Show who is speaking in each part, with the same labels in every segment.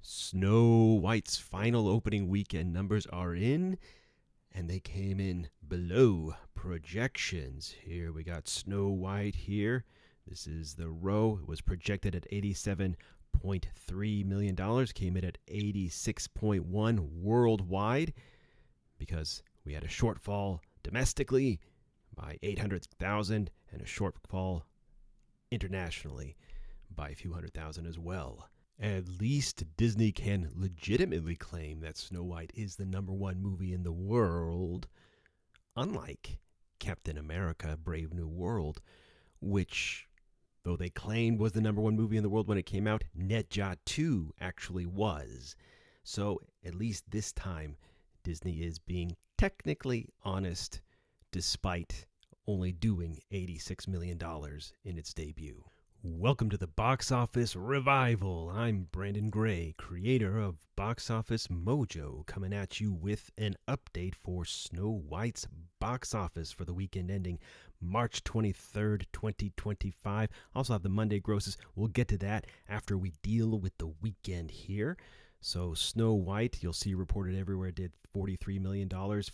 Speaker 1: Snow White's final opening weekend numbers are in, and they came in below projections. Here we got Snow White here. This is the row. It was projected at $87.3 million, came in at 86.1 worldwide because we had a shortfall domestically by 800,000 and a shortfall internationally by a few hundred thousand as well. At least Disney can legitimately claim that Snow White is the number one movie in the world, unlike Captain America Brave New World, which, though they claimed was the number one movie in the world when it came out, NetJot 2 actually was. So at least this time, Disney is being technically honest, despite only doing $86 million in its debut. Welcome to the Box Office Revival. I'm Brandon Gray, creator of Box Office Mojo, coming at you with an update for Snow White's box office for the weekend ending March 23rd, 2025. Also have the Monday grosses. We'll get to that after we deal with the weekend here. So Snow White, you'll see reported everywhere, did $43 million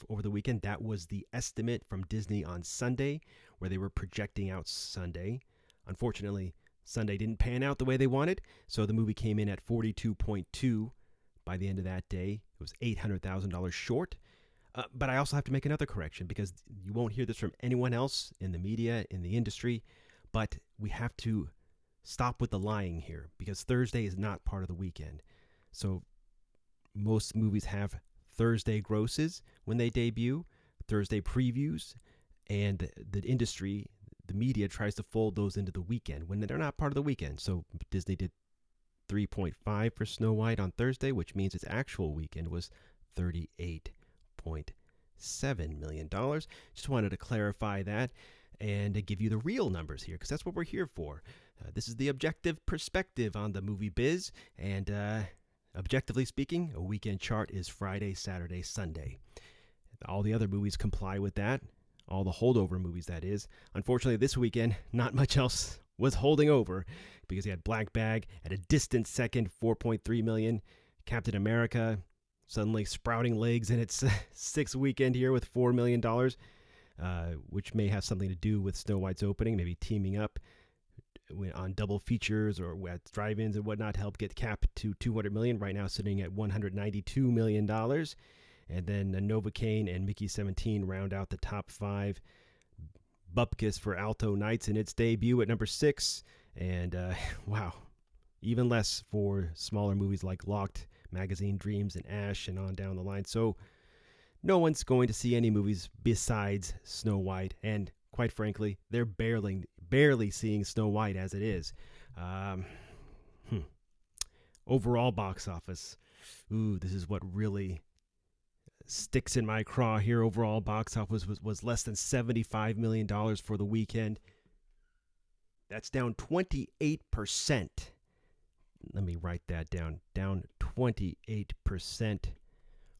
Speaker 1: over the weekend. That was the estimate from Disney on Sunday, where they were projecting out Sunday. Unfortunately, Sunday didn't pan out the way they wanted, so the movie came in at 42.2 by the end of that day. It was $800,000 short. But I also have to make another correction because you won't hear this from anyone else in the media, in the industry, but we have to stop with the lying here because Thursday is not part of the weekend. So most movies have Thursday grosses when they debut, Thursday previews, and the industry, the media tries to fold those into the weekend when they're not part of the weekend. So Disney did 3.5 for Snow White on Thursday, which means its actual weekend was $38.7 million. Just wanted to clarify that and to give you the real numbers here because that's what we're here for. This is the objective perspective on the movie biz, and objectively speaking, a weekend chart is Friday, Saturday, Sunday. All the other movies comply with that. All the holdover movies, that is. Unfortunately, this weekend, not much else was holding over because you had Black Bag at a distant second, $4.3 million. Captain America suddenly sprouting legs in its sixth weekend here with $4 million, which may have something to do with Snow White's opening, maybe teaming up on double features or at drive-ins and whatnot to help get Cap to $200 million. Right now sitting at $192 million. And then Novocaine and Mickey 17 round out the top five. Bupkis for Alto Nights in its debut at number 6. And wow, even less for smaller movies like Locked, Magazine Dreams, and Ash, and on down the line. So no one's going to see any movies besides Snow White. And quite frankly, they're barely seeing Snow White as it is. Overall box office. Ooh, this is what really sticks in my craw here. Overall box office was less than $75 million for the weekend. That's down 28%. Let me write that down. Down 28%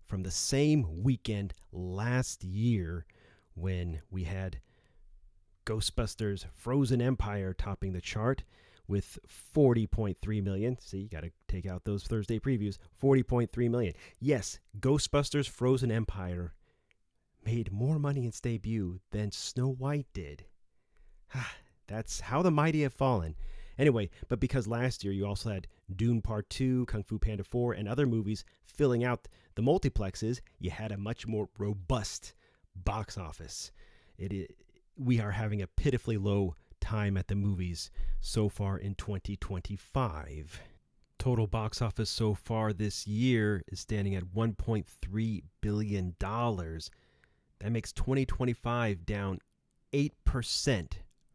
Speaker 1: from the same weekend last year when we had Ghostbusters Frozen Empire topping the chart with 40.3 million. See, you got to take out those Thursday previews. 40.3 million. Yes, Ghostbusters Frozen Empire made more money in its debut than Snow White did. That's how the mighty have fallen. Anyway, but because last year you also had Dune Part 2, Kung Fu Panda 4, and other movies filling out the multiplexes, you had a much more robust box office. We are having a pitifully low time at the movies so far in 2025. Total box office so far this year is standing at $1.3 billion. That makes 2025 down 8%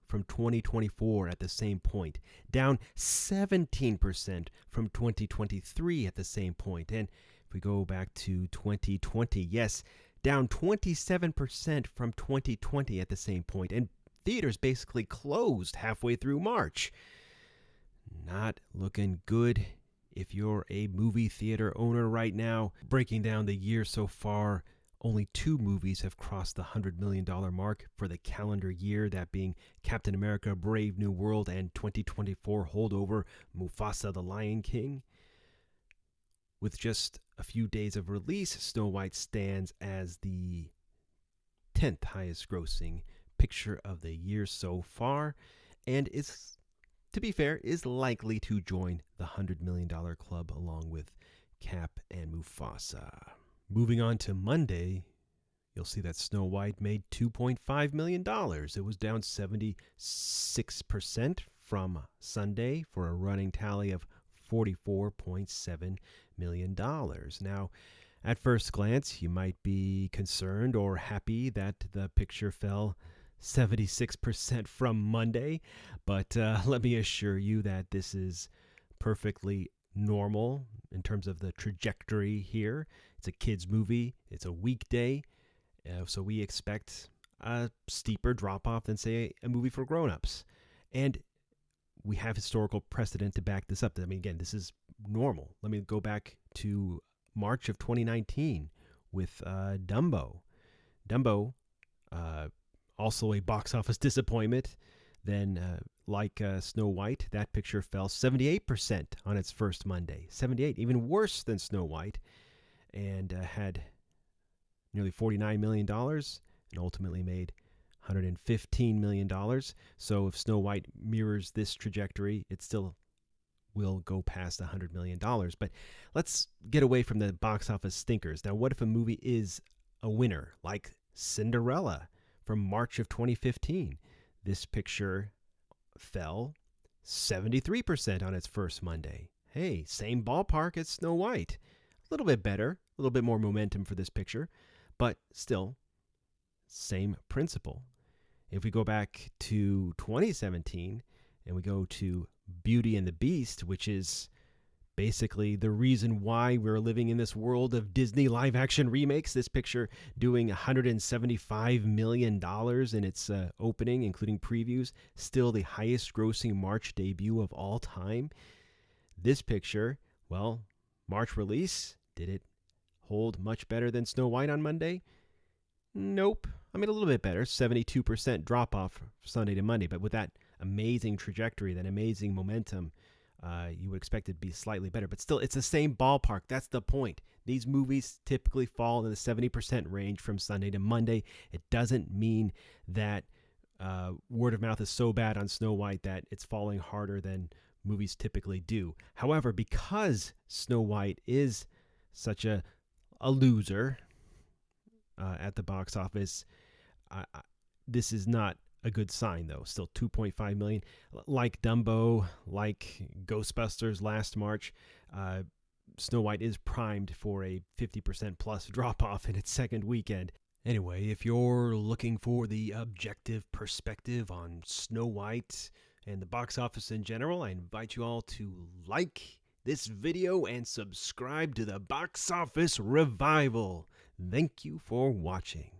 Speaker 1: from 2024 at the same point, down 17% from 2023 at the same point. And if we go back to 2020, yes, down 27% from 2020 at the same point. And theaters basically closed halfway through March. Not looking good if you're a movie theater owner right now. Breaking down the year so far, only 2 movies have crossed the $100 million mark for the calendar year, that being Captain America Brave New World and 2024 holdover Mufasa the Lion King. With just a few days of release, Snow White stands as the 10th highest grossing picture of the year so far, and is, to be fair, is likely to join the $100 million club along with Cap and Mufasa. Moving on to Monday, you'll see that Snow White made $2.5 million. It was down 76% from Sunday for a running tally of $44.7 million. Now, at first glance, you might be concerned or happy that the picture fell 76% from Monday, but let me assure you that this is perfectly normal in terms of the trajectory here. It's a kids' movie, it's a weekday, so we expect a steeper drop-off than, say, a movie for grown-ups. And we have historical precedent to back this up. I mean, again, this is normal. Let me go back to March of 2019 with Dumbo. Dumbo, also a box office disappointment. Then, like Snow White, that picture fell 78% on its first Monday. 78, even worse than Snow White, and had nearly $49 million and ultimately made $115 million. So if Snow White mirrors this trajectory, it still will go past $100 million. But let's get away from the box office stinkers. Now, what if a movie is a winner, like Cinderella from March of 2015? This picture fell 73% on its first Monday. Hey, same ballpark as Snow White. A little bit better, a little bit more momentum for this picture, but still, same principle. If we go back to 2017 and we go to Beauty and the Beast, which is basically the reason why we're living in this world of Disney live-action remakes, this picture doing $175 million in its opening, including previews, still the highest-grossing March debut of all time. This picture, well, March release, did it hold much better than Snow White on Monday? Nope. I mean, a little bit better, 72% drop-off Sunday to Monday, but with that amazing trajectory, that amazing momentum, you would expect it to be slightly better. But still, it's the same ballpark. That's the point. These movies typically fall in the 70% range from Sunday to Monday. It doesn't mean that word of mouth is so bad on Snow White that it's falling harder than movies typically do. However, because Snow White is such a loser at the box office, this is not a good sign, though. Still 2.5 million. Like Dumbo, like Ghostbusters last March, Snow White is primed for a 50% plus drop-off in its second weekend. Anyway, if you're looking for the objective perspective on Snow White and the box office in general, I invite you all to like this video and subscribe to the Box Office Revival. Thank you for watching.